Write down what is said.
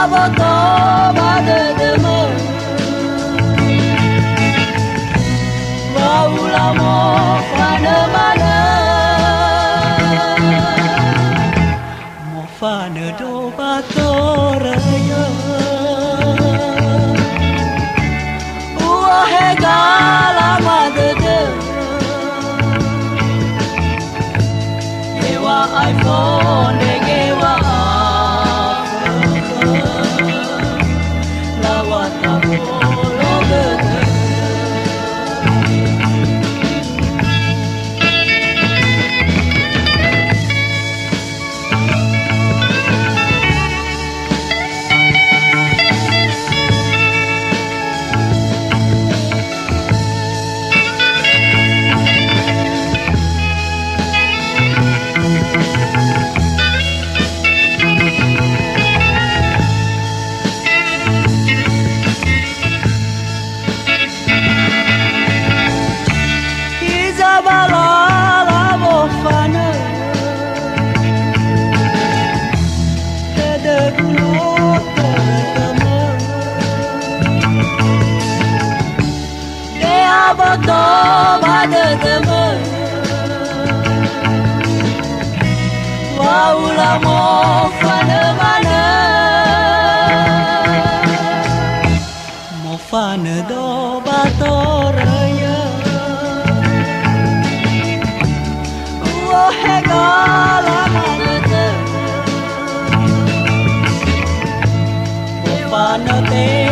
aboto bade de me waula mo fana mana mo fana do batoraya uahe gala made de ewa iPhone ewa aboto bade de me waula mo fana mana mo fana do batoraya uahe gala made de mo fana te